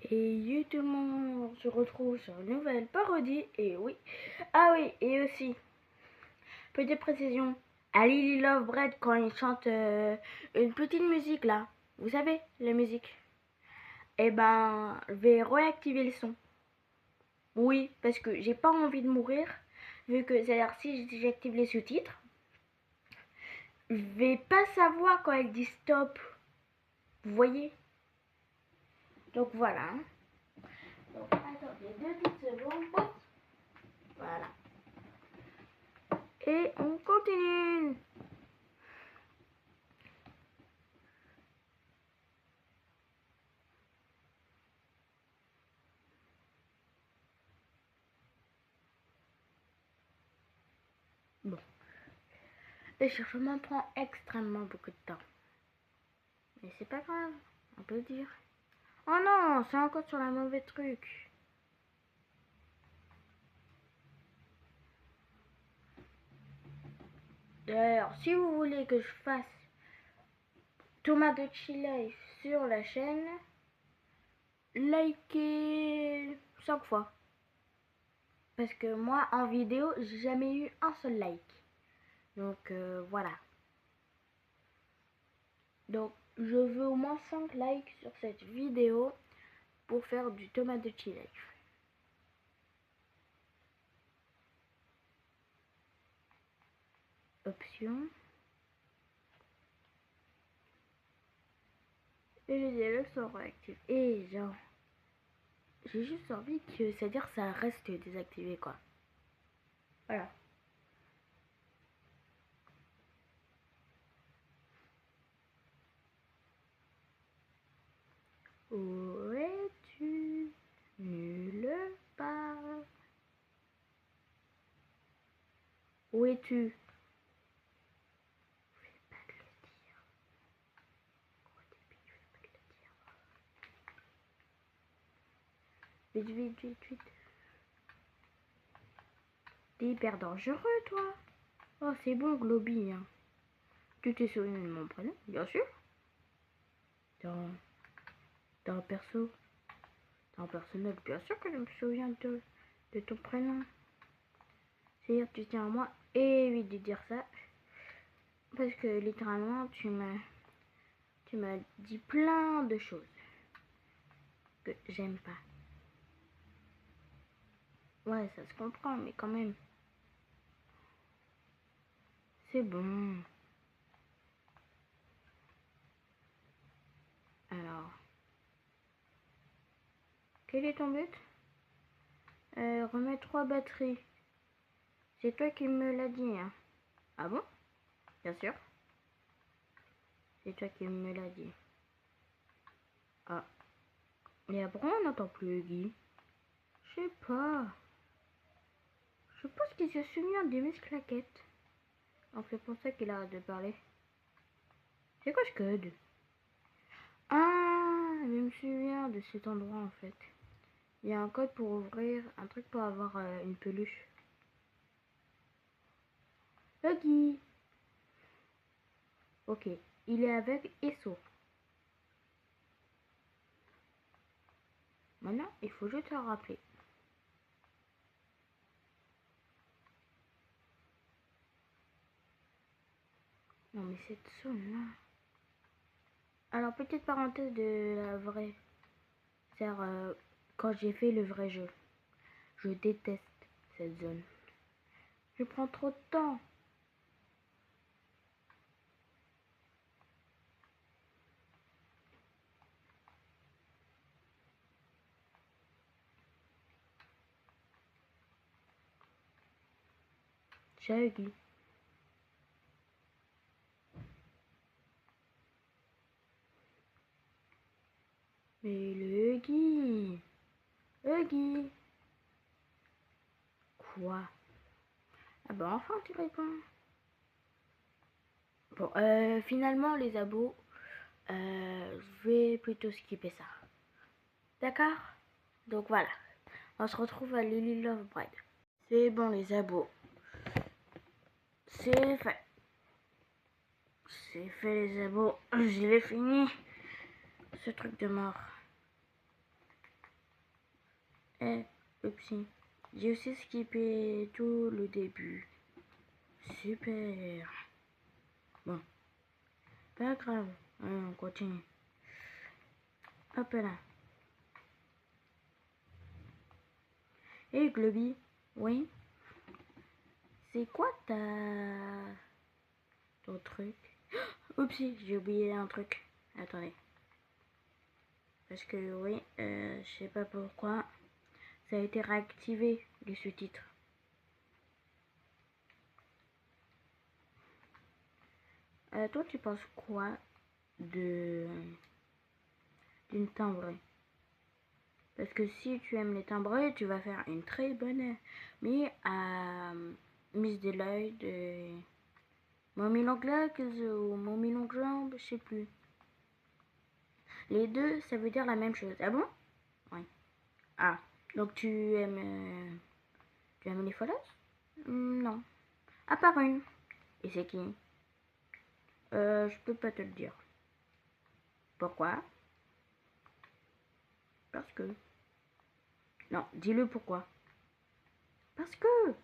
Et yo tout le monde, on se retrouve sur une nouvelle parodie. Et oui, ah oui, et aussi, petite précision, à Lily Love Bread quand il chante une petite musique là, vous savez, la musique, et ben, je vais réactiver le son. Oui, parce que j'ai pas envie de mourir, vu que c'est-à-dire si j'active les sous-titres, je vais pas savoir quand elle dit stop. Vous voyez? Donc voilà. Donc attendez 2 petites secondes. Voilà. Et on continue. Bon. Le cherchement prend extrêmement beaucoup de temps. Mais c'est pas grave, on peut le dire. Oh non, c'est encore sur la mauvais truc. D'ailleurs, si vous voulez que je fasse Tomodachi Life sur la chaîne, likez 5 fois. Parce que moi, en vidéo, j'ai jamais eu un seul like. Donc voilà. Donc je veux au moins 5 likes sur cette vidéo pour faire du Tomodachi Life. Option. Et les dialogues sont réactifs. Et genre, j'ai juste envie que, c'est-à-dire ça reste désactivé quoi. Voilà. Où es-tu? Nulle part. Où es-tu? Je vais pas te le dire. Au début, je vais pas te le dire. Vite, vite, vite, vite. T'es hyper dangereux, toi. Oh, c'est bon, Globy. Hein. Tu t'es souvenu de mon prénom, bien sûr. Dans un perso. Dans un personnage, bien sûr que je me souviens de ton prénom. C'est-à-dire, tu tiens à moi. Évite de dire ça. Parce que littéralement, tu m'as dit plein de choses que j'aime pas. Ouais, ça se comprend, mais quand même. C'est bon. Alors, quel est ton but? Remettre 3 batteries. C'est toi qui me l'as dit, hein. Ah bon? Bien sûr. C'est toi qui me l'as dit. Ah. Et après, on n'entend plus Guy. Je sais pas. Je pense qu'il se souvient des Miss Claquettes. Donc c'est pour ça qu'il arrête de parler. C'est quoi ce code? Ah, je me souviens de cet endroit en fait. Il y a un code pour ouvrir un truc pour avoir une peluche. Huggy. Ok, il est aveugle et sourd. Maintenant, il faut juste le rappeler. Non mais cette zone là. Alors petite parenthèse de la vraie. C'est-à-dire quand j'ai fait le vrai jeu. Je déteste cette zone. Je prends trop de temps. J'ai Huggy. Mais le Huggy. Huggy. Quoi? Ah bah enfin tu réponds. Bon, finalement les abos, je vais plutôt skipper ça. D'accord? Donc voilà, on se retrouve à Lily Love Bread. C'est bon les abos. C'est fait. C'est fait les abos. Je l'ai fini. Ce truc de mort. Oupsie. J'ai aussi skippé tout le début. Super. Bon, pas grave. Allez, on continue. Hop là. Globy, oui? C'est quoi ton truc? Oupsie, j'ai oublié un truc. Attendez. Parce que oui, je sais pas pourquoi. Ça a été réactivé, les sous-titres. Toi, tu penses quoi d'une timbrée? Parce que si tu aimes les timbrés, tu vas faire une très bonne mais à Miss Delight de Mommy Long Legs ou Mommy Long Jambe, je sais plus. Les deux, ça veut dire la même chose. Ah bon? Oui. Ah, donc tu aimes les follows? Non. À part une. Et c'est qui? Je peux pas te le dire. Pourquoi? Parce que. Non, dis-le pourquoi. Parce que.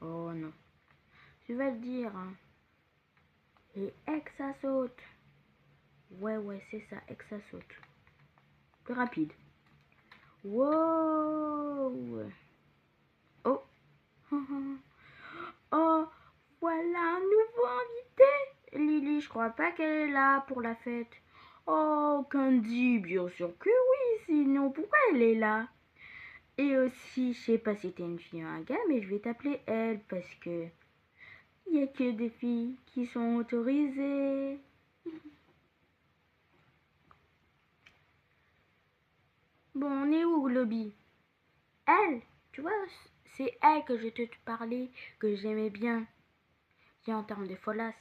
Oh non. Tu vas le dire. Hein. Et ça saute. Ouais, c'est ça, ça saute. Plus rapide. Wow. Oh. Oh, voilà un nouveau invité. Lily, je crois pas qu'elle est là pour la fête. Oh, Candy, bien sûr que oui, sinon pourquoi elle est là? Et aussi, je sais pas si t'es une fille ou un gars, mais je vais t'appeler elle parce que il y a que des filles qui sont autorisées. Bon, on est où, Globy? Elle, tu vois, c'est elle que je te parlais, que j'aimais bien. Et en termes de folasse.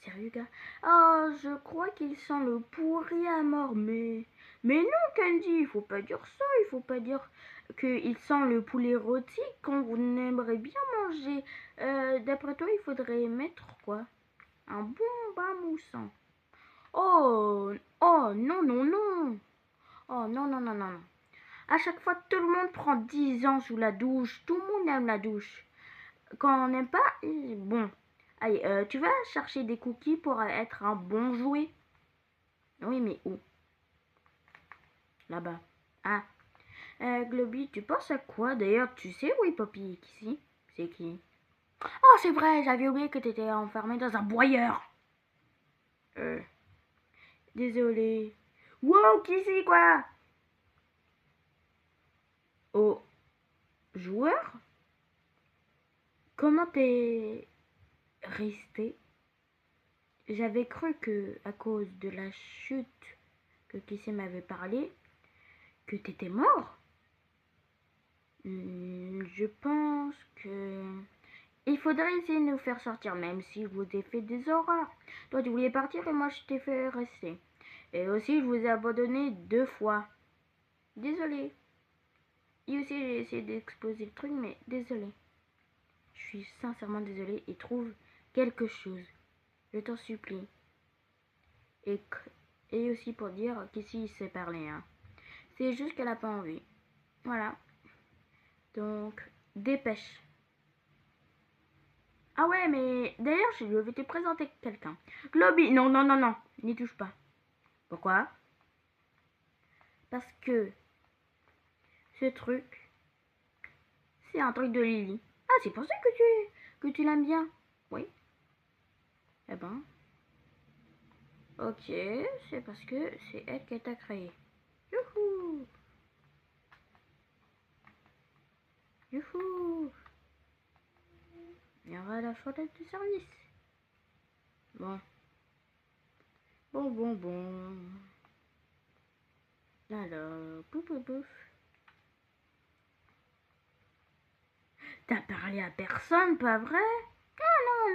Sérieux, gars? Oh, je crois qu'il sent le pourri à mort, mais non, Candy, il faut pas dire ça, il faut pas dire qu'il sent le poulet rôti quand vous aimerez bien manger. D'après toi, il faudrait mettre quoi? Un bon bas moussant. Oh, oh, non, non, non. Oh, non, non, non, non, non. À chaque fois, tout le monde prend 10 ans sous la douche. Tout le monde aime la douche. Quand on n'aime pas, bon. Allez, tu vas chercher des cookies pour être un bon jouet. Oui, mais où? Là-bas. Ah. Globy, tu penses à quoi? D'ailleurs, tu sais où est Poppy ici? C'est qui? Oh, c'est vrai, j'avais oublié que t'étais enfermé dans un broyeur. Désolé. Wow, qui c'est quoi? Oh, joueur? Comment t'es resté? J'avais cru que, à cause de la chute que Kissy m'avait parlé, que t'étais mort. Je pense que... Il faudrait essayer de nous faire sortir, même si je vous ai fait des horreurs. Toi, tu voulais partir et moi, je t'ai fait rester. Et aussi, je vous ai abandonné 2 fois. Désolé. Et aussi, j'ai essayé d'exploser le truc, mais désolé. Je suis sincèrement désolée et trouve quelque chose. Je t'en supplie. Et aussi pour dire qu'ici, il s'est parlé. Hein. C'est juste qu'elle a pas envie. Voilà. Donc, dépêche. Ah ouais, mais d'ailleurs, je lui avais te présenter quelqu'un. Globy, non, non, non, non, n'y touche pas. Pourquoi? Parce que ce truc, c'est un truc de Lily. Ah, c'est pour ça que tu l'aimes bien. Oui. Eh ben, ok, c'est parce que c'est elle qui t'a créé. Youhou! Youhou! Il y aura la fenêtre de service. Bon. Bon. Alors, pouf. T'as parlé à personne, pas vrai?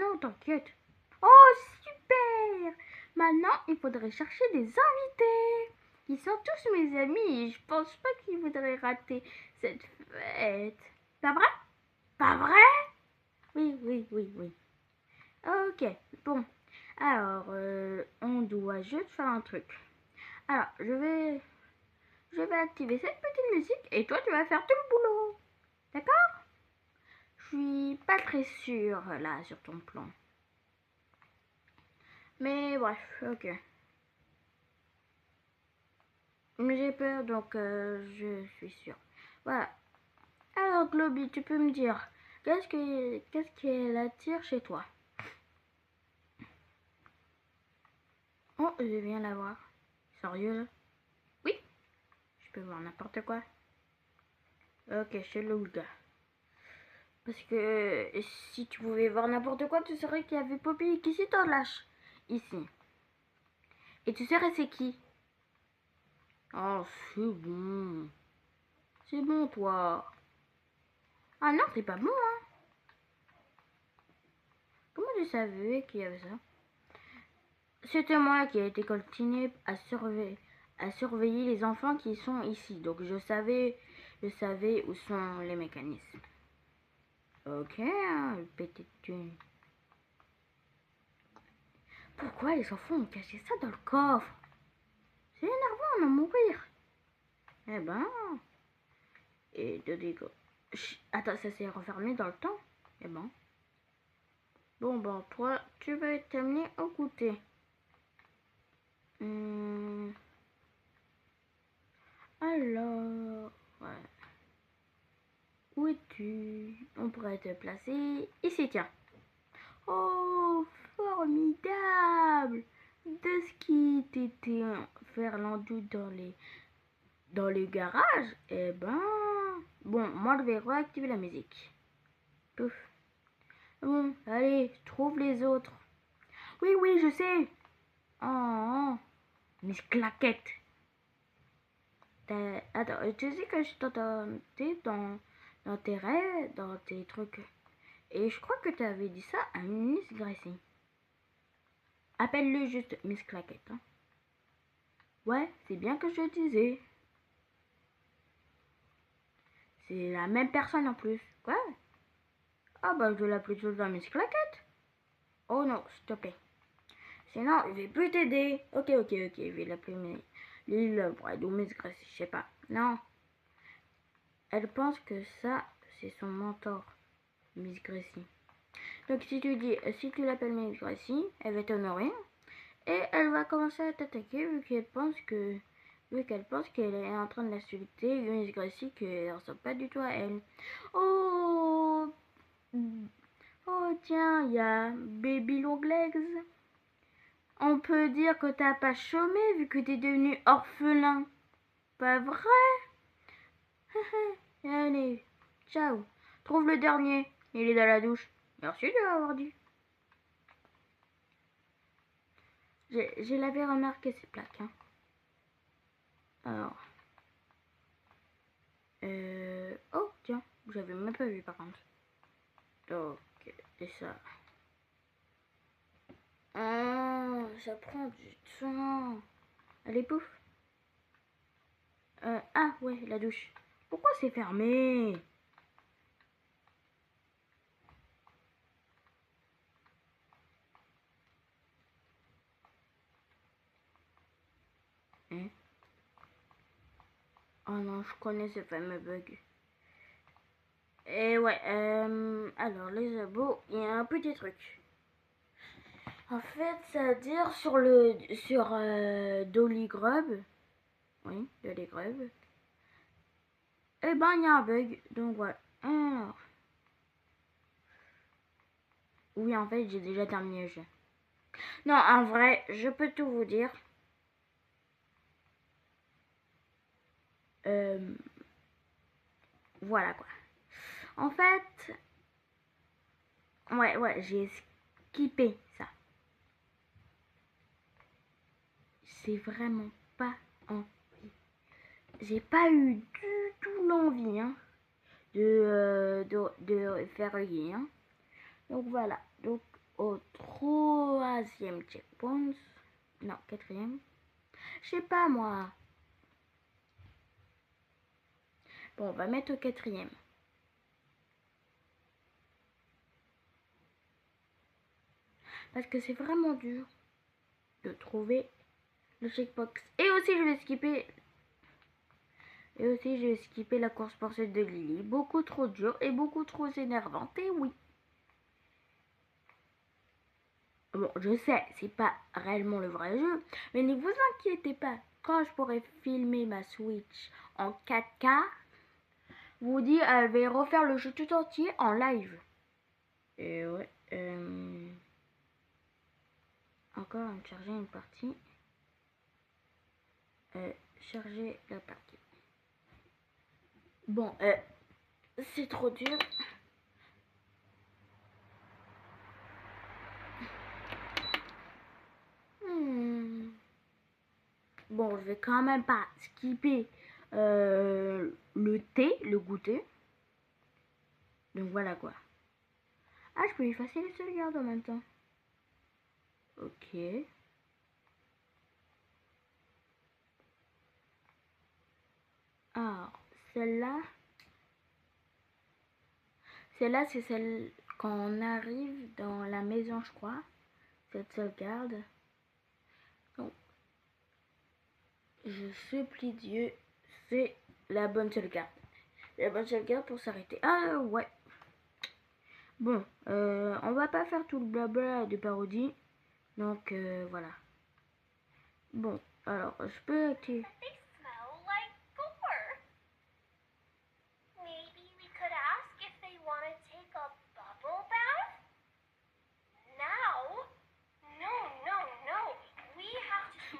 Non, t'inquiète. Oh, super! Maintenant, il faudrait chercher des invités. Ils sont tous mes amis et je pense pas qu'ils voudraient rater cette fête. Pas vrai? Pas vrai? Oui. Ok. Bon, alors, on doit juste faire un truc. Alors, je vais activer cette petite musique et toi, tu vas faire tout le boulot. D'accord? Je suis pas très sûre, là, sur ton plan. Mais bref, ok. Mais j'ai peur, donc je suis sûre. Voilà. Alors, Globy, tu peux me dire, qu'est-ce qu'elle attire chez toi? Oh, je viens la voir. Sérieux, là? Oui, je peux voir n'importe quoi. Ok, chez le gars. Parce que si tu pouvais voir n'importe quoi, tu saurais qu'il y avait Poppy qui s'y t'en lâche. Ici. Et tu saurais c'est qui? Oh, c'est bon. C'est bon, toi. Ah non, c'est pas bon, hein. Comment tu savais qu'il y avait ça? C'était moi qui ai été continué à surveiller les enfants qui sont ici. Donc je savais où sont les mécanismes. Ok, hein, petite thune. Pourquoi les enfants ont caché ça dans le coffre? C'est énervant, on va mourir. Eh ben, et de dégo. Attends, ça s'est refermé dans le temps? Eh ben. Bon, ben, toi, tu vas être amené au goûter. Alors, ouais. Où es-tu? On pourrait te placer ici, tiens. Oh, formidable! De ce qui t'était ferlandu dans les garages, eh ben... Bon, moi, je vais réactiver la musique. Pouf. Bon, allez, trouve les autres. Oui, oui, je sais. Oh, Miss Claquette. Attends, tu sais que je t'entendais dans tes rêves, dans tes trucs. Et je crois que tu avais dit ça à Miss Gracie. Appelle-le juste Miss Claquette. Hein. Ouais, c'est bien que je disais. C'est la même personne en plus. Quoi? Ah bah je vais l'appeler tout le temps Miss Claquette. Oh non, s'il te plaît. Sinon, je vais plus t'aider. Ok, je vais l'appeler Lille Bride ou Miss Gracie, je sais pas. Non. Elle pense que ça, c'est son mentor, Miss Gracie. Donc si tu l'appelles Miss Gracie, elle va t'honorer. Et elle va commencer à t'attaquer vu qu'elle pense qu'elle est en train de l'insulter, Miss Gracie, qu'elle ne ressemble pas du tout à elle. Oh, oh tiens, il y a Baby Longlegs. On peut dire que t'as pas chômé vu que t'es devenu orphelin. Pas vrai? Allez, ciao. Trouve le dernier. Il est dans la douche. Merci de l'avoir dit. Je l'avais remarqué ces plaques. Hein. Alors. Oh, tiens. J'avais même pas vu par contre. Donc, et ça. Ah, ça prend du temps. Allez, pouf. Ah, ouais, la douche. Pourquoi c'est fermé? Hein? Oh non, je connais ce fameux bug. Et ouais, alors les abos, il y a un petit truc. En fait, c'est-à-dire sur Dolly Grub, oui, Dolly Grub, et ben il y a un bug, donc voilà. Alors, oui, en fait, j'ai déjà terminé le jeu. Non, en vrai, je peux tout vous dire. Voilà quoi. En fait, ouais, j'ai skippé ça. C'est vraiment pas envie. J'ai pas eu du tout l'envie hein, de faire rien. Hein. Donc voilà. Donc au troisième checkpoint. Non, quatrième. Je sais pas moi. Bon, on va mettre au quatrième. parce que c'est vraiment dur de trouver le checkbox. Et aussi je vais skipper la course poursuite de Lily. Beaucoup trop dur et beaucoup trop énervante. Et oui. Bon, je sais, c'est pas réellement le vrai jeu, mais ne vous inquiétez pas. Quand je pourrai filmer ma Switch en 4K, vous dis, elle va refaire le jeu tout entier en live. Et ouais. Encore à me charger une partie. Charger la partie. Bon, c'est trop dur. Bon, je vais quand même pas skipper le thé, le goûter. Donc voilà quoi. Ah, je peux effacer les sauvegardes en même temps. Ok. Alors, celle-là. Celle-là, c'est celle quand on arrive dans la maison, je crois. Cette sauvegarde. Donc, je supplie Dieu, c'est la bonne sauvegarde. La bonne sauvegarde pour s'arrêter. Ah ouais. Bon, on va pas faire tout le blabla de parodie. Donc voilà. Bon, alors je peux activer.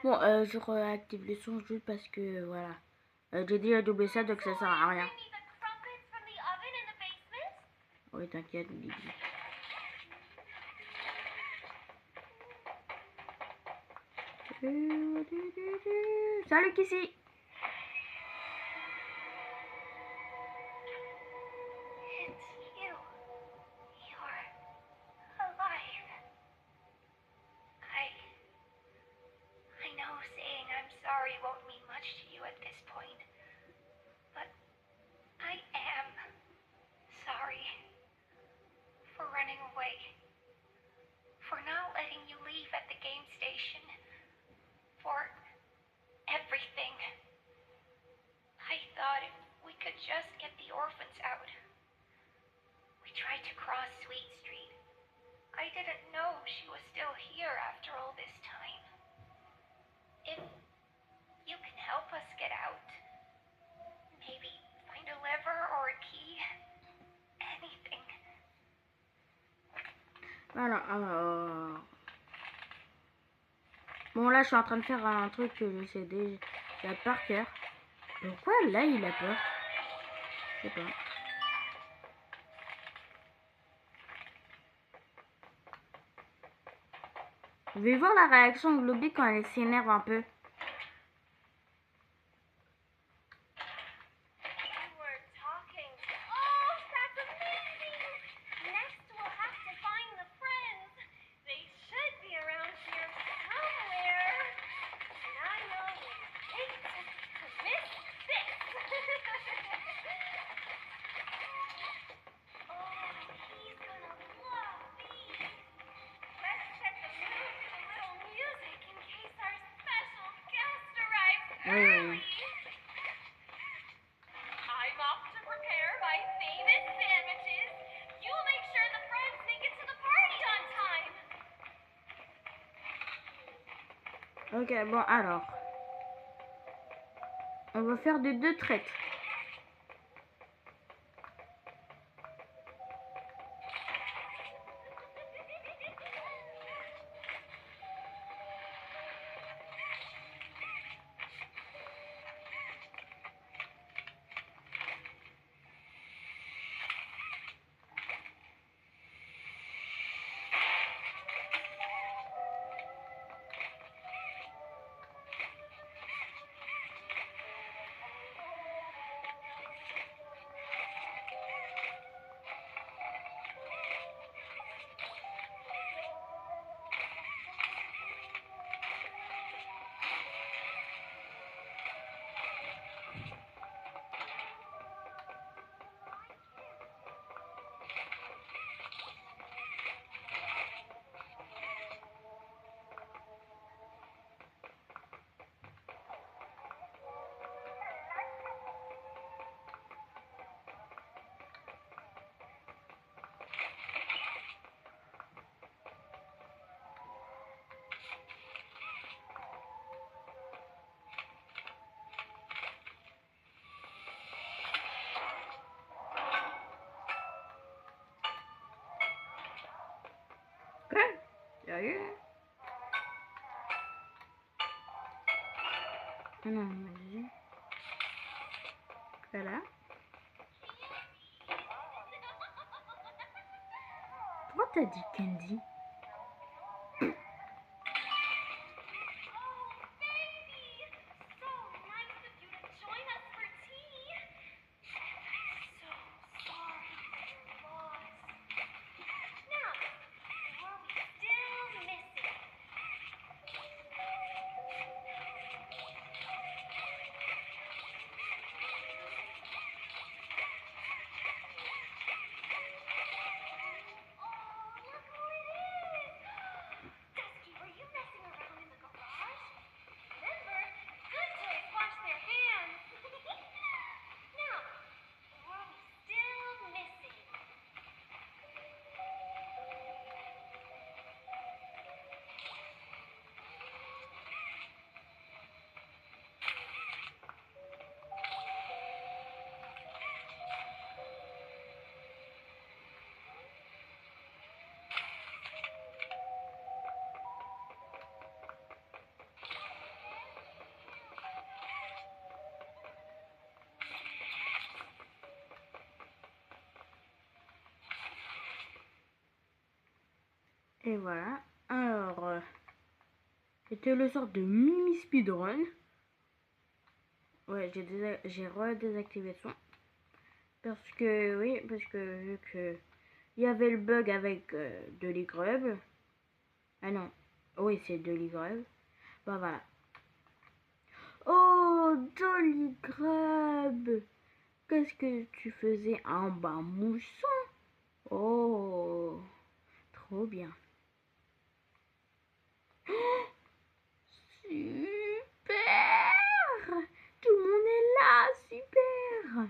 Bon, je réactive le son juste parce que voilà. J'ai déjà doublé ça donc ça sert à rien. Oui, t'inquiète, Lily. Salut Kissy. Just get the orphans out. We tried to cross Sweet Street. I didn't know she was still here after all this time. If you can help us get out, maybe find a lever or a key, anything. Voilà, alors... Bon, là, je suis en train de faire un truc que je sais déjà par cœur. Pourquoi là, il a peur? Je sais pas. Je vais voir la réaction de Lobby quand elle s'énerve un peu. Oui. Ok, bon, alors. On va faire des deux traites. Sérieux? Ah non, vas-y. Voilà. Pourquoi t'as dit Candy? Et voilà. Alors, c'était le sort de mini speedrun. Ouais, j'ai redésactivé son. Parce que, oui, parce que vu que il y avait le bug avec Dolly Grub. Ah non, oui, c'est Dolly Grub. Bah voilà. Oh, Dolly Grub! Qu'est-ce que tu faisais en bas moussant? Oh, trop bien. Super! Tout le monde est là, super!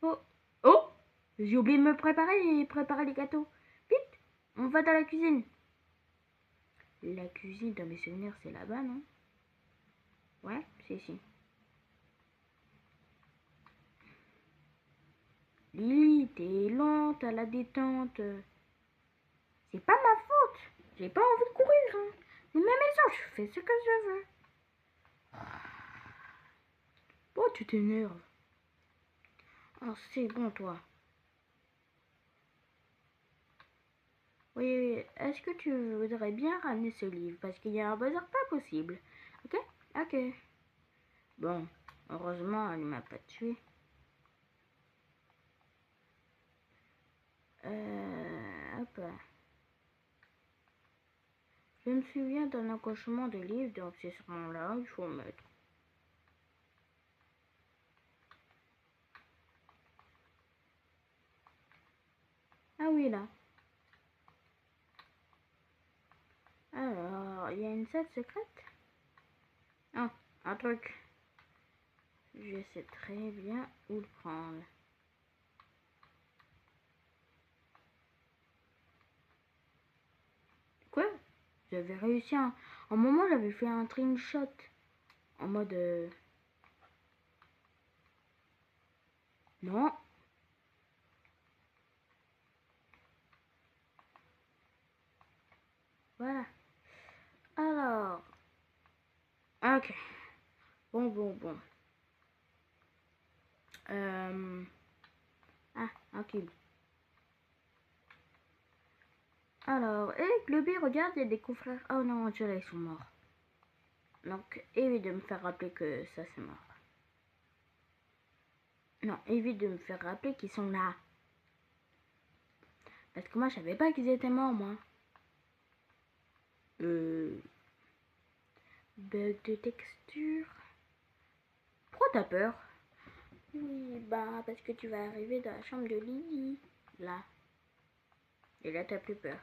Oh, oh! J'ai oublié de me préparer les gâteaux. Vite, on va dans la cuisine. La cuisine, dans mes souvenirs, c'est là-bas, non? Ouais, c'est ici. Lily, t'es lente à la détente. C'est pas ma faute. J'ai pas envie de courir. Hein. C'est ma maison, je fais ce que je veux. Oh, tu t'énerves. Oh, c'est bon, toi. Oui, est-ce que tu voudrais bien ramener ce livre? Parce qu'il y a un bazar pas possible. Ok? Ok. Bon, heureusement, elle ne m'a pas tué. Hop. Je me souviens d'un accrochement de livre, donc c'est sûrement là, il faut mettre. Ah oui, là. Alors, il y a une salle secrète. Ah, un truc. Je sais très bien où le prendre. Quoi? J'avais réussi un moment, j'avais fait un trim shot. En mode... Non. Voilà. Alors... Ok. Bon. Ah, un cube. Alors, Globby, regarde, il y a des confrères. Oh non, ceux-là, ils sont morts. Donc, évite de me faire rappeler que ça, c'est mort. Non, évite de me faire rappeler qu'ils sont là. Parce que moi, je savais pas qu'ils étaient morts, moi. Bug de texture. Pourquoi t'as peur? Oui, bah, parce que tu vas arriver dans la chambre de Lily. Là. Et là, t'as plus peur.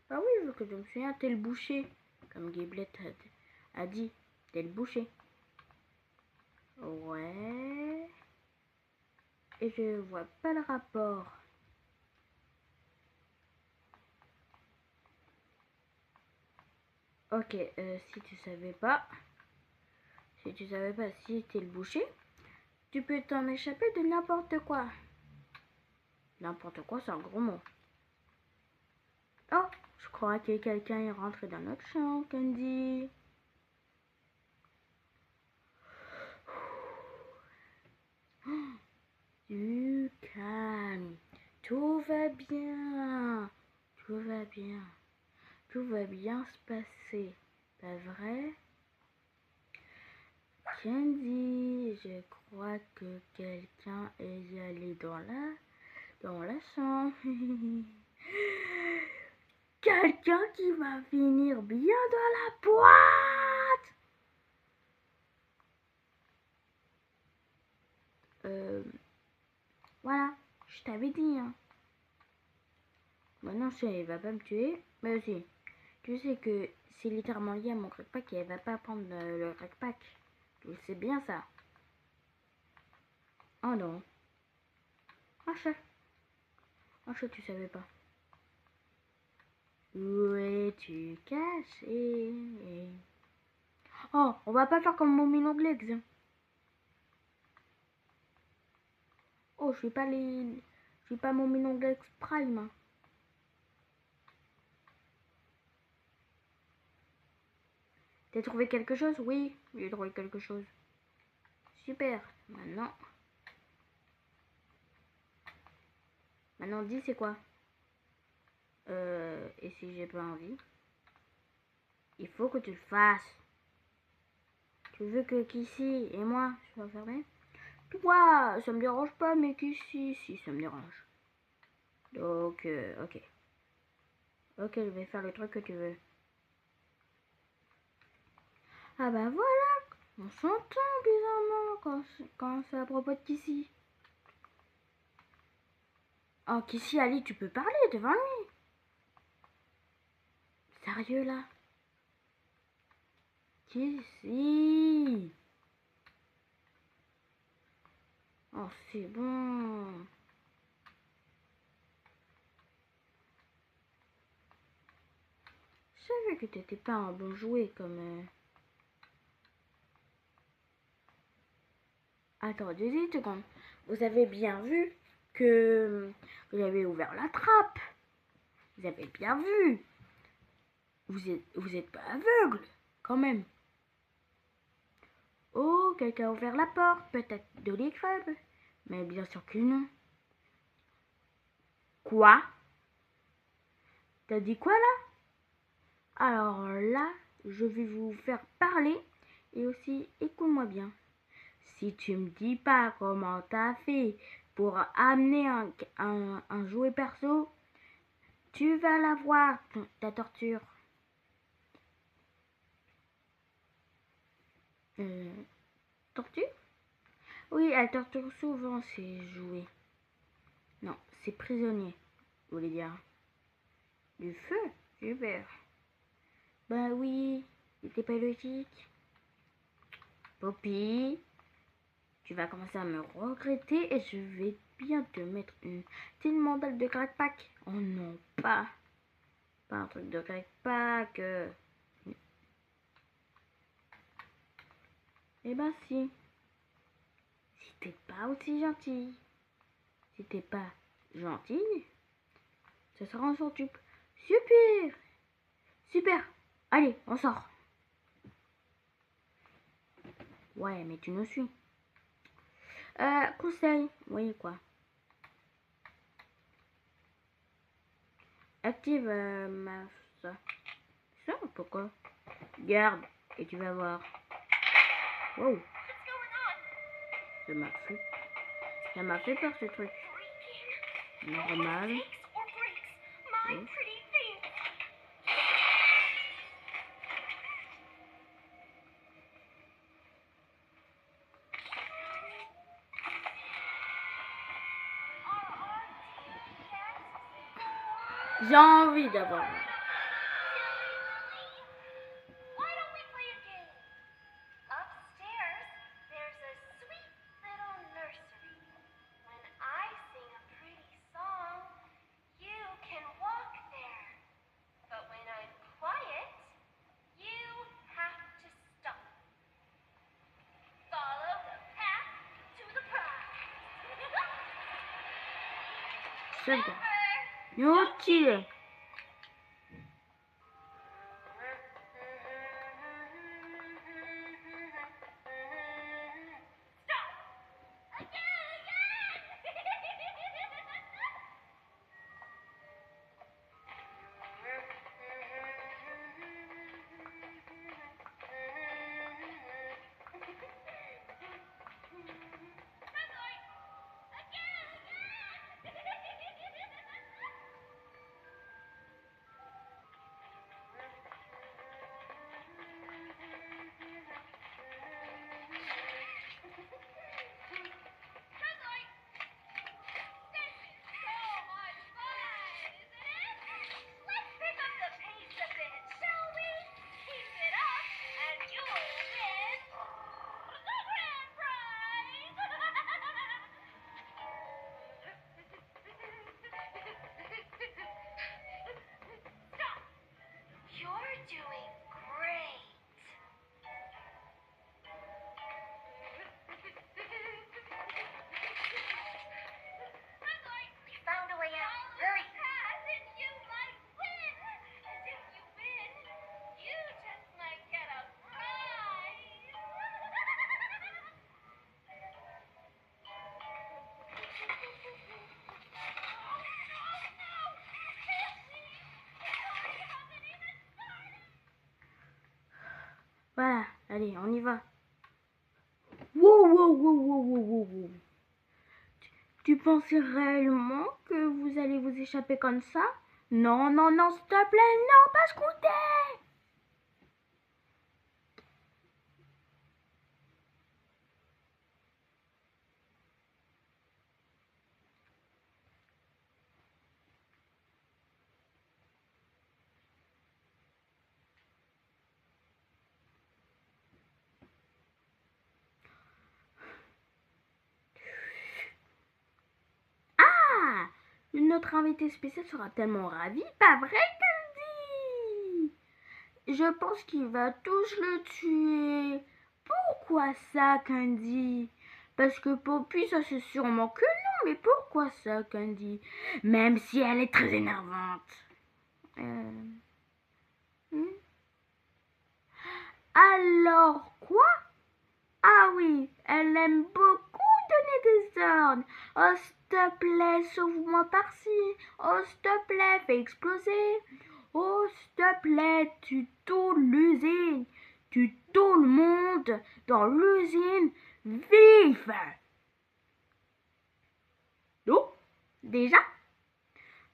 Bah oui, vu que je me souviens, t'es le boucher. Comme Giblet a dit. T'es le boucher. Ouais. Et je vois pas le rapport. Ok, si tu savais pas si t'es le boucher, tu peux t'en échapper de n'importe quoi. N'importe quoi, c'est un gros mot. Oh, je crois crois que quelqu'un est rentré dans notre chambre, Candy. Du calme. Tout va bien. Tout va bien. Tout va bien se passer. Pas vrai? Candy, je crois que quelqu'un est allé dans la chambre. Quelqu'un qui va finir bien dans la boîte. Voilà, je t'avais dit. Hein. Maintenant, elle va pas me tuer, mais aussi, tu sais que c'est littéralement lié à mon crackpack et elle va pas prendre le crackpack. Tu le sais bien ça. Oh non. Un chat. Un chat, tu savais pas. Où es-tu caché? Oh, on va pas faire comme mon Legs. Oh, je suis pas mon Legs Prime. Hein. T'as trouvé quelque chose? Oui, j'ai trouvé quelque chose. Super. Maintenant dis c'est quoi? Et si j'ai pas envie? Il faut que tu le fasses. Tu veux que Kissy et moi soient fermés? Toi, ça me dérange pas, mais Kissy, si ça me dérange. Donc, ok. Ok, je vais faire le truc que tu veux. Ah bah voilà, on s'entend bizarrement quand c'est à propos de Kissy. Oh, Kissy, Ali, tu peux parler devant lui. Sérieux, là? Kissy. Oh, c'est bon. Je savais que t'étais pas un bon jouet comme... Attends, 2 secondes. Vous avez bien vu que j'avais ouvert la trappe. Vous avez bien vu. Vous êtes pas aveugle, quand même. Oh, quelqu'un a ouvert la porte. Peut-être de l'écrabes. Mais bien sûr que non. Quoi? T'as dit quoi là? Alors là, je vais vous faire parler. Et aussi, écoute-moi bien. Si tu me dis pas comment t'as fait pour amener un jouet perso, tu vas l'avoir, ta torture. Tortue? Oui, elle torture souvent ses jouets. Non, c'est prisonnier, vous voulez dire. Du feu? Super. Bah oui, c'était pas logique. Poppy, tu vas commencer à me regretter et je vais bien te mettre une petite mandale de crackpack. Oh non, pas un truc de crackpack. Eh ben si. Si t'es pas aussi gentil. Si t'es pas gentil, ça sera un centuple. Super. Super. Allez, on sort. Ouais, mais tu nous suis. Conseil. Oui, quoi. Active ça, pourquoi? Garde, et tu vas voir. Wow. Ça m'a fait peur ce truc. Normal. Oui. J'ai envie d'avoir. Soldat. Inutile. Allez, on y va. Wow, wow, wow, wow, wow, wow, wow. Tu pensais réellement que vous allez vous échapper comme ça? Non, non, non, s'il te plaît, non, pas Scooter! Ah! Notre invité spécial sera tellement ravi, pas vrai, Candy? Je pense qu'il va tous le tuer. Pourquoi ça, Candy? Parce que Poppy, ça c'est sûrement que non, mais pourquoi ça, Candy? Même si elle est très énervante. Hmm? Alors quoi? Ah oui, elle aime beaucoup donner des ordres. Oh, s'il te plaît, sauve-moi par-ci. Oh, s'il te plaît, fais exploser. Oh, s'il te plaît, tu tues l'usine. Tu tues le monde dans l'usine. Vif! Oh, déjà,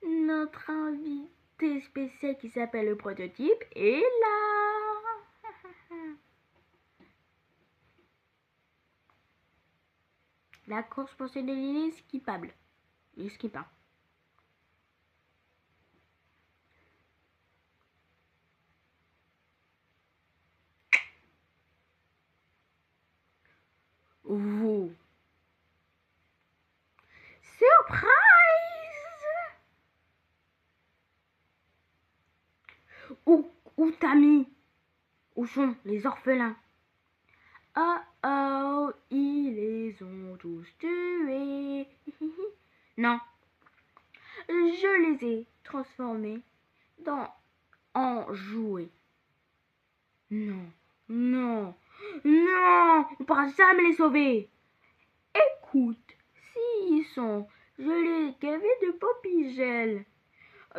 notre invité spécial qui s'appelle le prototype est là. La course pour se déliner est skippable. Il skip pas. Vous. Surprise! Où t'as mis? Où sont les orphelins? Oh oh, ils les ont tous tués. Non, je les ai transformés en jouets. Non, non, non, on ne pourra jamais les sauver. Écoute, s'ils sont, je les gavés de Poppygel.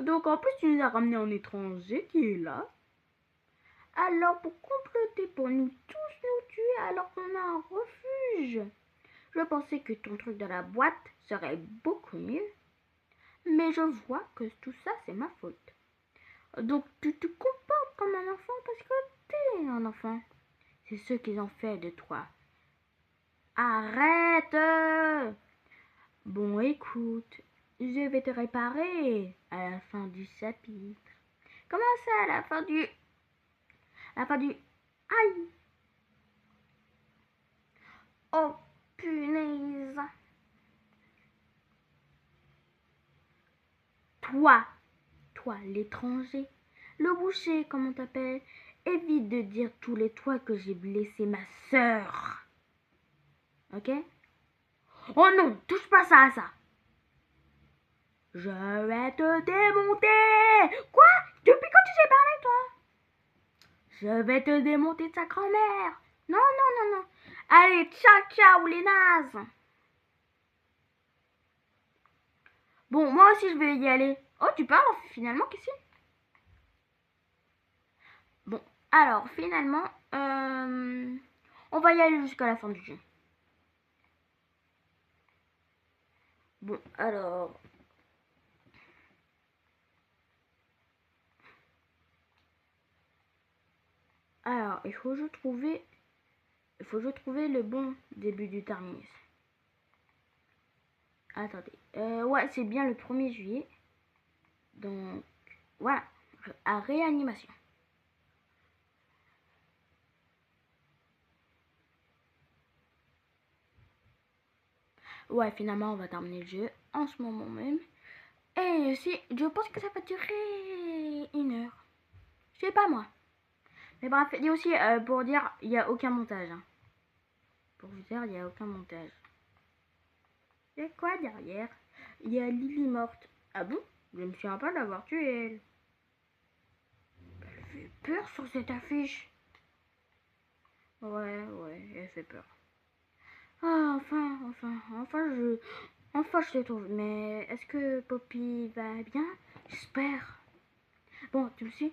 Donc en plus tu nous as ramené un étranger qui est là. Alors pour comploter pour nous tous nous tuer alors qu'on a un refuge. Je pensais que ton truc de la boîte serait beaucoup mieux. Mais je vois que tout ça c'est ma faute. Donc tu te comportes comme un enfant parce que t'es un enfant. C'est ce qu'ils ont fait de toi. Arrête! Bon écoute, je vais te réparer à la fin du chapitre. Comment ça à la fin du... À la fin du... Aïe! Oh punaise! Toi l'étranger, le boucher, comme on t'appelle, évite de dire tous les toits que j'ai blessé ma sœur. Ok? Oh non, touche pas ça à ça. Je vais te démonter. Quoi? Depuis quand tu sais parler, toi? Je vais te démonter ta grand-mère. Non, non, non, non. Allez, ciao, ciao, les nazes. Bon, moi aussi, je vais y aller. Oh, tu parles finalement, qu'est-ce que c'est? Bon, alors, finalement, on va y aller jusqu'à la fin du jeu. Bon, alors... Alors, il faut que je trouve le bon début du terminus. Attendez. Ouais, c'est bien le 1er juillet. Donc, voilà. À réanimation. Ouais, finalement, on va terminer le jeu en ce moment même. Et si, je pense que ça va durer 1 heure. Je sais pas moi. Mais bref, il y a aussi, pour dire, il n'y a aucun montage. Hein. Pour vous dire, il n'y a aucun montage. Il y a quoi derrière? Il y a Lily morte. Ah bon? Je me souviens pas d'avoir tué elle. Elle fait peur sur cette affiche. Ouais, elle fait peur. Ah, enfin, je te trouve. Mais est-ce que Poppy va bien? J'espère. Bon, tu me suis?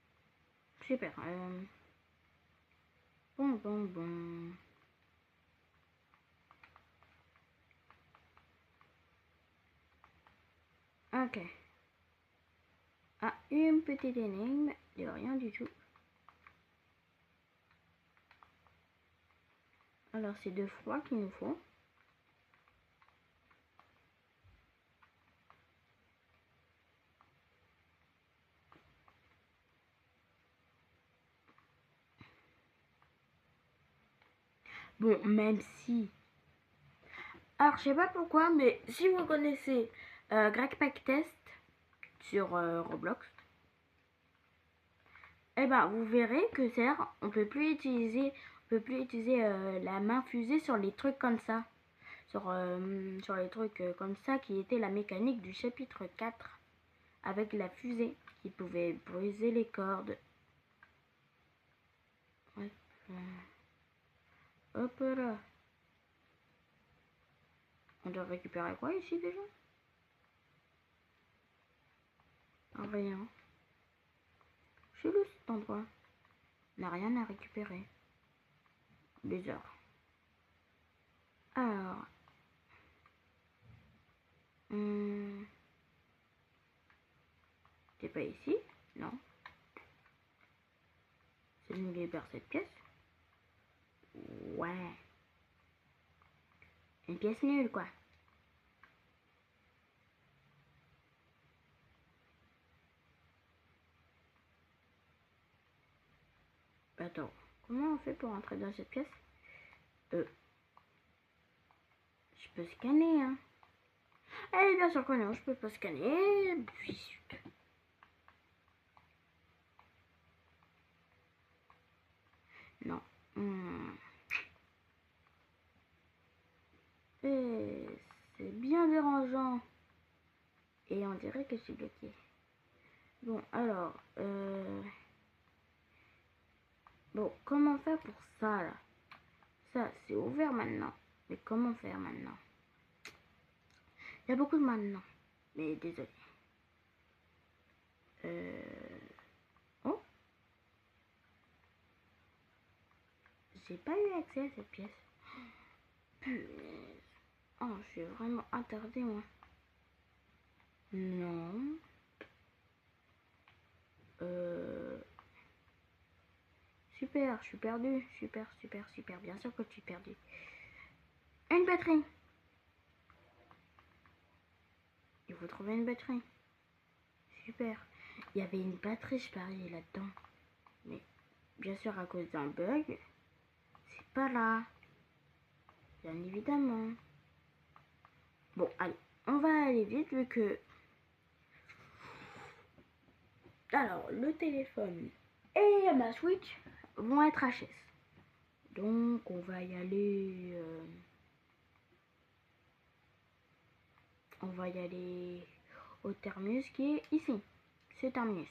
super. Bon. Ok. Ah, une petite énigme de rien du tout. Alors, c'est 2 fois qu'il nous faut. Bon, même si... Alors, je sais pas pourquoi, mais si vous connaissez Greg Pack Test sur Roblox, eh ben, vous verrez que on peut plus utiliser la main fusée sur les trucs comme ça. Sur les trucs comme ça qui était la mécanique du chapitre 4 avec la fusée qui pouvait briser les cordes. Ouais. Hop là. On doit récupérer quoi ici déjà? Rien. Chelou cet endroit. On n'a rien à récupérer. Bizarre. Alors. C'est pas ici? Non. Ça nous libère cette pièce? Ouais. Une pièce nulle quoi. Attends. Comment on fait pour entrer dans cette pièce? Je peux scanner hein. Eh bien sûr que non, je peux pas scanner. Non. Et c'est bien dérangeant. Et on dirait que je suis bloqué. Bon, alors. Bon, comment faire pour ça là? Ça, c'est ouvert maintenant. Mais comment faire maintenant? Il y a beaucoup de maintenant. Mais désolé. Oh. J'ai pas eu accès à cette pièce. Punaise. Oh, je suis vraiment attardée, moi. Non. Super, je suis perdue. Super. Bien sûr que je suis perdue. Une batterie. Il faut trouver une batterie. Super. Il y avait une batterie, je parie, là-dedans. Mais, bien sûr, à cause d'un bug, c'est pas là. Bien évidemment. Bon, allez. On va aller vite vu que... Alors, le téléphone et ma Switch vont être HS. Donc, on va y aller... on va y aller au terminus qui est ici. C'est terminus.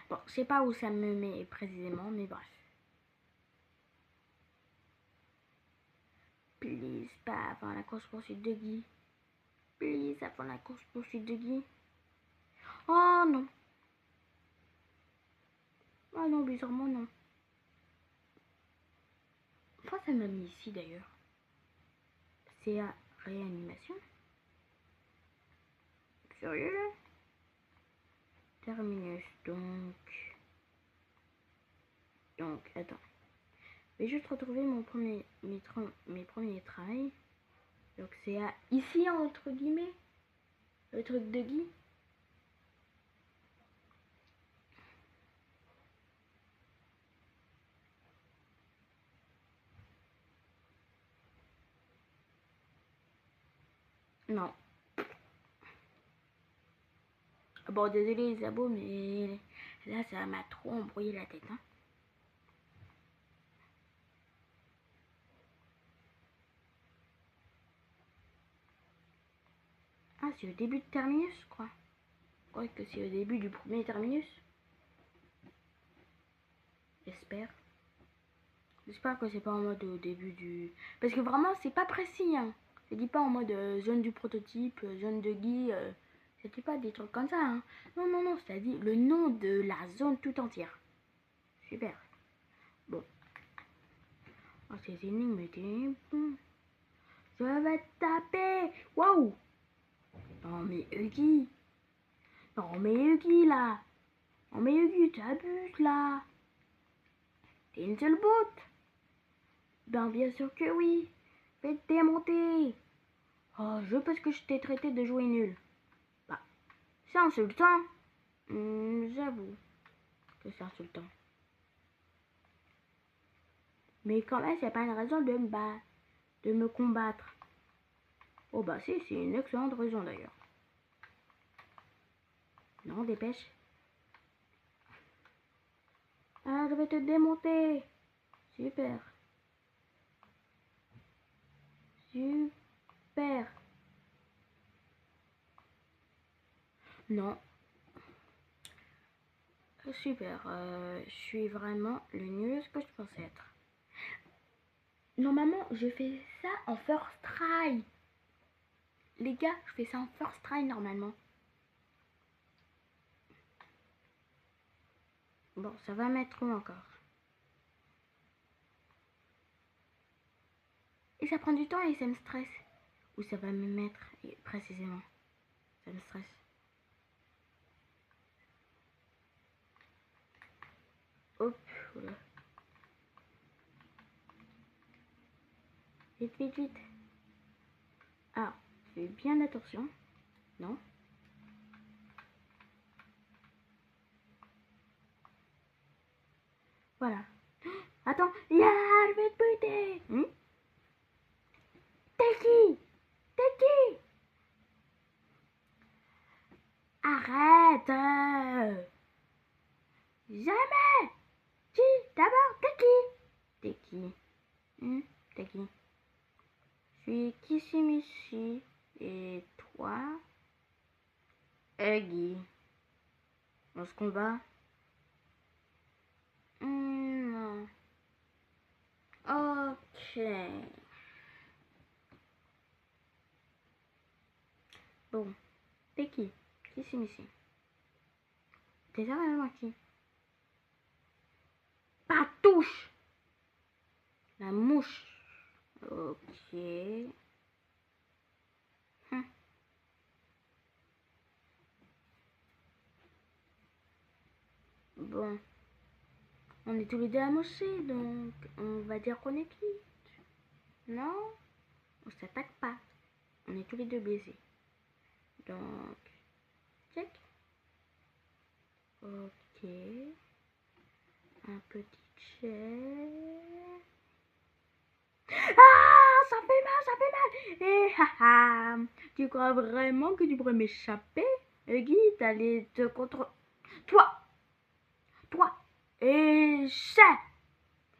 Bon, je sais pas où ça me met précisément, mais bref. Please, pas avant la course-poursuite de Guy. Please, avant la course-poursuite de Guy. Oh non. Ah non, bizarrement non. Pourquoi ça m'a mis ici d'ailleurs? C'est à réanimation. Sérieux là? Terminus, donc, attends. Je vais juste retrouver mes premiers travails. Donc c'est à ici entre guillemets. Le truc de Guy. Non. Bon, désolé les abos, mais là, ça m'a trop embrouillé la tête. Hein. Ah, c'est au début de terminus, je crois. Je crois que c'est au début du premier terminus. J'espère. J'espère que c'est pas en mode au début du... Parce que vraiment, c'est pas précis. Hein. Je dis pas en mode zone du prototype, zone de Guy. Ça dit pas des trucs comme ça, hein. Non, non, non, ça dit le nom de la zone tout entière. Super. Bon. Oh, ces énigmes étaient... Je vais te taper. Waouh. Non, mais Huggy. Non, mais Huggy, là. Non, mais Huggy, tu abuses, là. T'es une seule botte. Ben, bien sûr que oui. Fais te démonter. Oh, je parce que je t'ai traité de jouer nul. Bah, c'est insultant. J'avoue que c'est insultant. Mais quand même, c'est pas une raison de me battre, de me combattre. Oh bah si, c'est une excellente raison d'ailleurs. Non, dépêche. Ah, je vais te démonter. Super. Super. Non. Super. Je suis vraiment le nul que je pensais être. Normalement, je fais ça en first try. Les gars, je fais ça en first try normalement. Bon, ça va mettre où encore? Et ça prend du temps et ça me stresse. Où ça va me mettre précisément? Ça me stresse. Hop, voilà. Vite, vite, vite. Ah, fais bien attention. Non? Voilà. Attends, je vais te buter. T'es qui? T'es qui? Arrête. Jamais. Qui? D'abord, t'es qui? T'es qui? T'es qui? Je suis Kissimichi. Et toi? Huggy. On se combat? Non. Ok. Bon. T'es qui? Kissimichi. T'es vraiment qui? Patouche. La mouche. Ok. Bon. On est tous les deux amochés, donc on va dire qu'on est quitte. Non? On s'attaque pas. On est tous les deux blessés. Donc, check. Ok. Un petit check. Ah, ça fait mal, ça fait mal. Et haha, tu crois vraiment que tu pourrais m'échapper? Guy, t'allais te contre... Toi, et ça.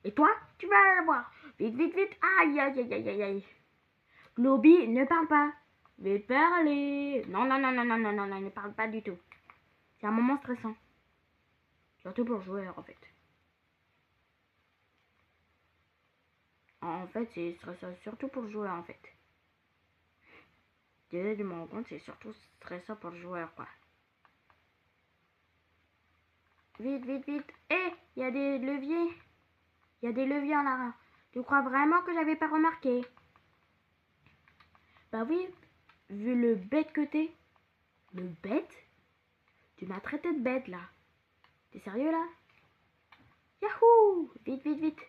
Et toi, tu vas le voir. Vite, vite, vite. Aïe, aïe, aïe, aïe, aïe. Globy, ne parle pas. Vais parler. Non, non, non, non, non, non, non, non, ne parle pas du tout. C'est un moment stressant. Surtout pour le joueur, en fait. En fait, c'est stressant, surtout pour le joueur, en fait. Désolé de me rendre compte, c'est surtout stressant pour le joueur, quoi. Vite, vite, vite. Eh, il y a des leviers. Il y a des leviers en arrière. Tu crois vraiment que j'avais pas remarqué? Bah oui, vu le bête que t'es. Le bête? Tu m'as traité de bête, là. T'es sérieux, là? Yahoo! Vite, vite, vite.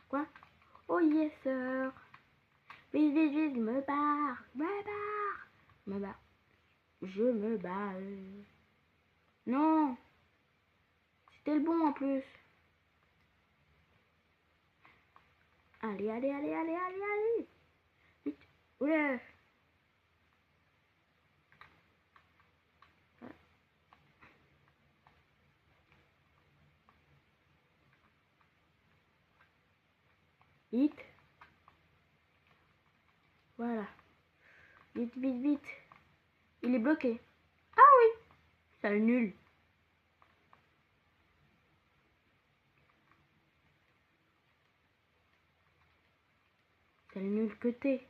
Quoi? Oh yes, sir. Vite, vite, vite, je me barre. Me barre. Me barre. Je me barre. Non. C'était le bon, en plus. Allez, allez, allez, allez, allez, allez. Vite. Oula. Vite. Voilà. Vite, vite, vite. Il est bloqué. Ah oui. Ça le nul. C'est le nul que t'es.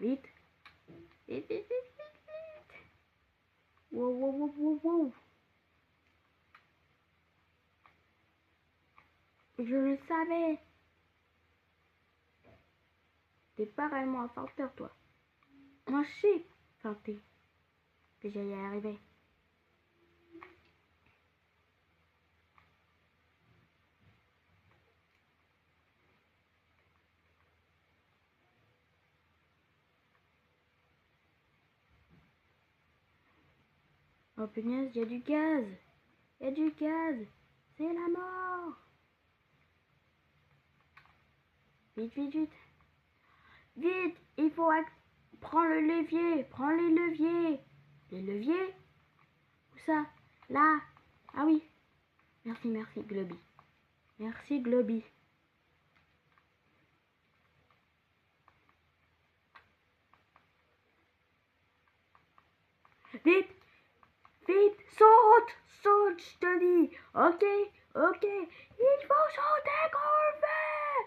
Vite. Vite, vite, vite, vite, vite. Wow, wow, wow, wow, wow. Je le savais. T'es pas réellement un farteur, toi. Moi, je sais farter. Que j'allais y arriver. Oh punaise, il y a du gaz. Il y a du gaz. C'est la mort. Vite, vite, vite. Vite, il faut... Prends le levier. Prends les leviers. Les leviers? Où ça? Là. Ah oui. Merci, merci, Globy. Merci, Globy. Vite. Vite. Saute. Saute, je te dis. Ok. Ok. Il faut sauter quand on le fait.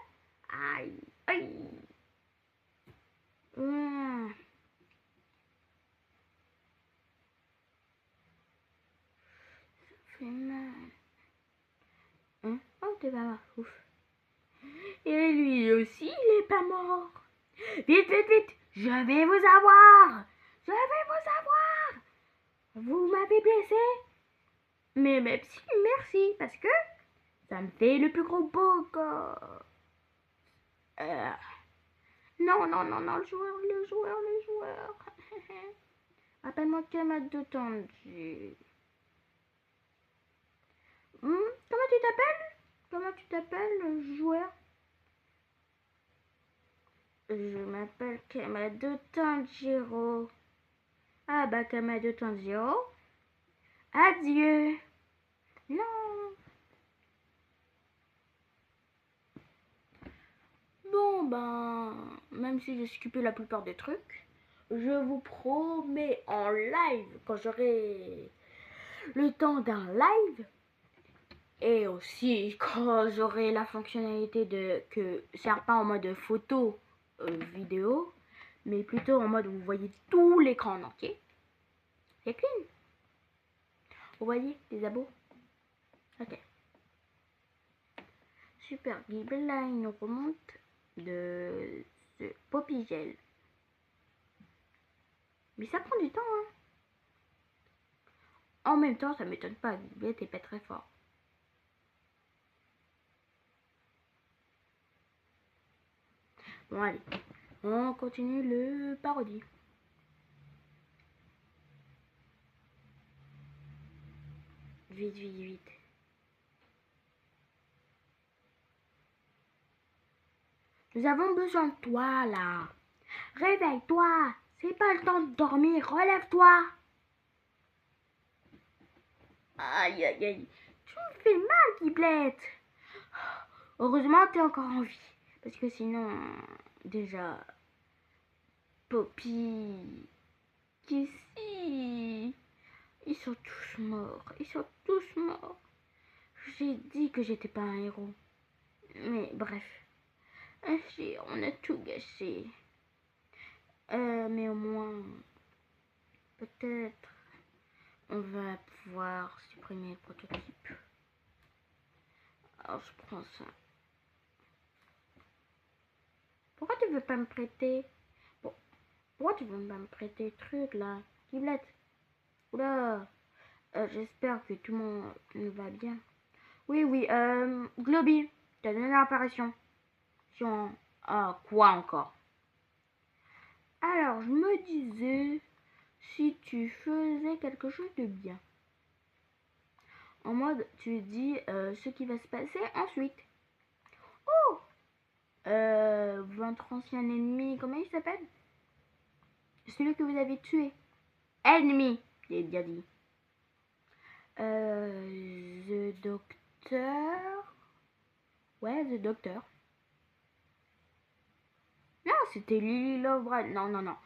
Aïe. Aïe. Mmh. Ça fait mal. Hein? Oh, t'es pas mort. Ouf. Et lui aussi, il est pas mort. Vite, vite, vite. Je vais vous avoir. Je vais vous avoir. Vous m'avez blessé. Mais merci, merci. Parce que ça me fait le plus gros beau corps. Non, non, non, non, le joueur, le joueur, le joueur. Appelle-moi camarade de tendu. Comment tu t'appelles? Comment tu t'appelles, joueur? Je m'appelle Kamado Tanjiro. Ah bah Kamado Tanjiro. Adieu. Non. Bon ben, même si j'ai skippé la plupart des trucs, je vous promets en live, quand j'aurai le temps d'un live, et aussi quand j'aurai la fonctionnalité de que c'est pas en mode photo vidéo, mais plutôt en mode où vous voyez tout l'écran en entier. C'est clean. Vous voyez les abos? Ok. Super Guible, là il nous remonte de ce Poppy Gel. Mais ça prend du temps, hein. En même temps, ça m'étonne pas, Guible t'es pas très fort. Bon allez, on continue le parodie. Vite, vite, vite. Nous avons besoin de toi, là. Réveille-toi. C'est pas le temps de dormir. Relève-toi. Aïe, aïe, aïe. Tu me fais mal, Guiblette. Heureusement, t'es encore en vie. Parce que sinon, déjà, Poppy, Kissy, ils sont tous morts. Ils sont tous morts. J'ai dit que j'étais pas un héros. Mais bref. Ainsi, on a tout gâché. Mais au moins, peut-être, on va pouvoir supprimer le prototype. Alors, je prends ça. Pourquoi tu veux pas me prêter? Bon, pourquoi tu veux pas me prêter le truc, là? Giblette. Oula. J'espère que tout le monde va bien. Oui, oui, Globy, t'as donné l'apparition. Ah, quoi encore? Alors, je me disais, si tu faisais quelque chose de bien. En mode, tu dis ce qui va se passer ensuite. Oh, votre ancien ennemi, comment il s'appelle? Celui que vous avez tué. Ennemi, j'ai bien dit. The Docteur. Ouais, The Docteur. Non, c'était Lily Love Brad. Non, non, non.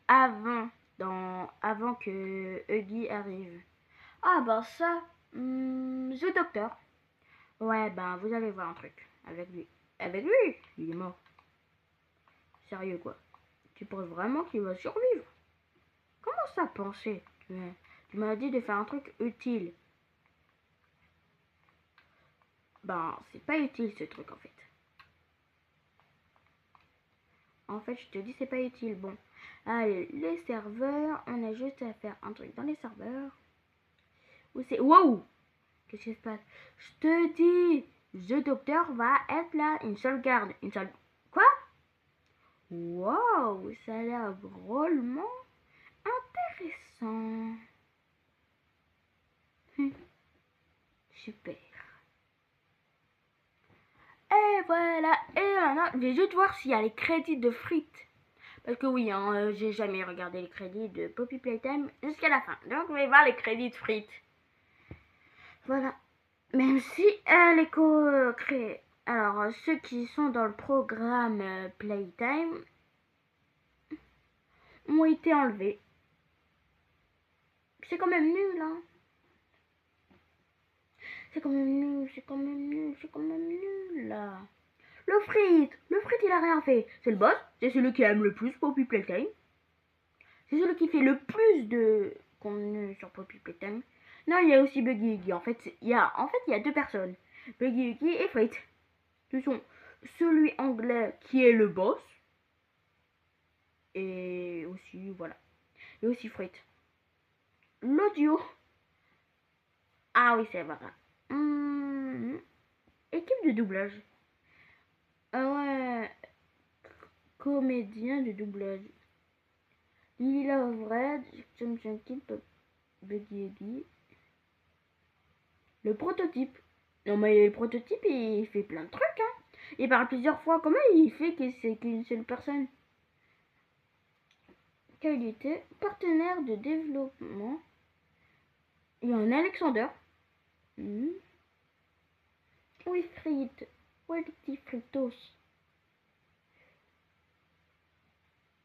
Avant que Huggy arrive. Ah, ben ça, The Docteur. Ouais, ben vous allez voir un truc avec lui. Avec lui? Il est mort. Sérieux, quoi. Tu penses vraiment qu'il va survivre? Comment ça penser? Tu m'as dit de faire un truc utile. Ben, c'est pas utile ce truc en fait. En fait, je te dis, c'est pas utile. Bon, allez, les serveurs, on a juste à faire un truc dans les serveurs. Où c'est? Wow! Qu'est-ce qui se passe? Je te dis, le docteur va être là. Une seule garde. Une seule... Quoi? Wow! Ça a l'air drôlement intéressant. Super. Et voilà. Et maintenant, je vais juste voir s'il y a les crédits de frites. Parce que oui, hein, j'ai jamais regardé les crédits de Poppy Playtime jusqu'à la fin. Donc, je vais voir les crédits de frites. Voilà. Même si les co-créés... Alors, ceux qui sont dans le programme Playtime ont été enlevés. C'est quand même nul, hein. C'est quand même nul, c'est quand même nul, c'est quand même nul, là. Le frite, il a rien fait. C'est le boss, c'est celui qui aime le plus Poppy Playtime. C'est celui qui fait le plus de contenu sur Poppy Playtime. Non, il y a aussi Buggy Wuggy. En fait, il y a deux personnes. Buggy Wuggy et Frit. Ce sont celui anglais qui est le boss. Et aussi, voilà. Et aussi Frit. L'audio. Ah oui, c'est vrai. Équipe de doublage. Ah ouais. Comédien de doublage. Lily Love Red, Jackson Junkin, Buggy Wuggy. Le prototype. Non mais le prototype il fait plein de trucs hein. Il parle plusieurs fois. Comment il fait que c'est qu'une seule personne? Qualité, partenaire de développement. Il y a un Alexander. Oui, frites. Où est le petit fritos?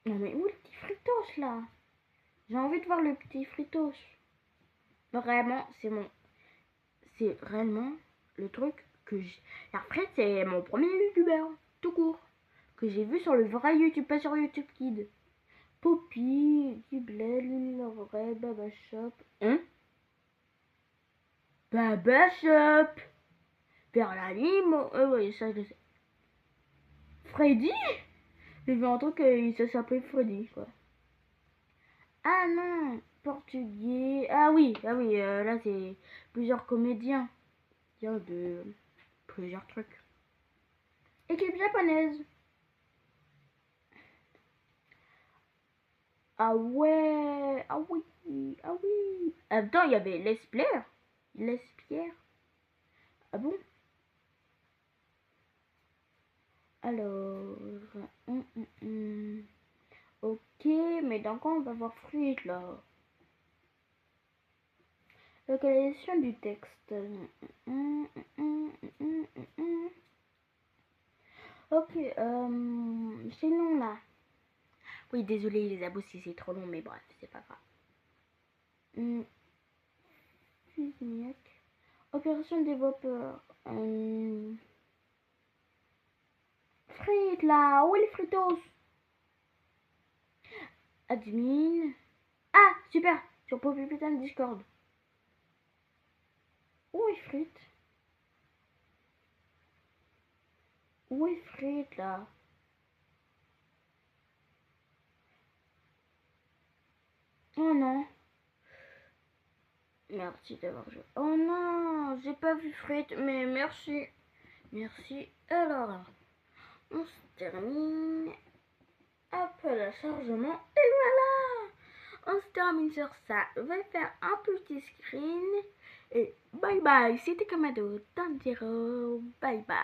Non mais où est le petit fritos là? J'ai envie de voir le petit fritos. Vraiment, c'est réellement le truc que j'ai. Après, c'est mon premier youtubeur, tout court. Que j'ai vu sur le vrai YouTube, pas sur YouTube Kid. Poppy, Giblet, Love Red, Baba Shop. Hein? Baba Shop! Vers la lime. Oui, ça je sais. Freddy? J'ai vu un truc, il se s'appelait Freddy, quoi. Ah non! Portugais. Ah oui, là c'est plusieurs comédiens. Il y a de plusieurs trucs. Équipe japonaise. Ah ouais, ah oui, ah oui. Attends, il y avait L'Espierre. L'Espierre. Ah bon? Alors, ok, mais dans quoi on va voir fruit là? Localisation du texte. Ok, c'est long là. Oui, désolé les abos si c'est trop long, mais bref, c'est pas grave. Fusiniac. Opération développeur. Frites là, où est les fritos? Admin. Ah, super, sur Poppy Playtime Discord. Où est frites? Où est frites là? Oh non. Merci d'avoir joué. Oh non, j'ai pas vu frites, mais merci. Merci. Alors, on se termine. Hop, le chargement. Et voilà. On se termine sur ça. Je vais faire un petit screen. Et bye bye. C'était Kamado Tanjiro. Bye bye.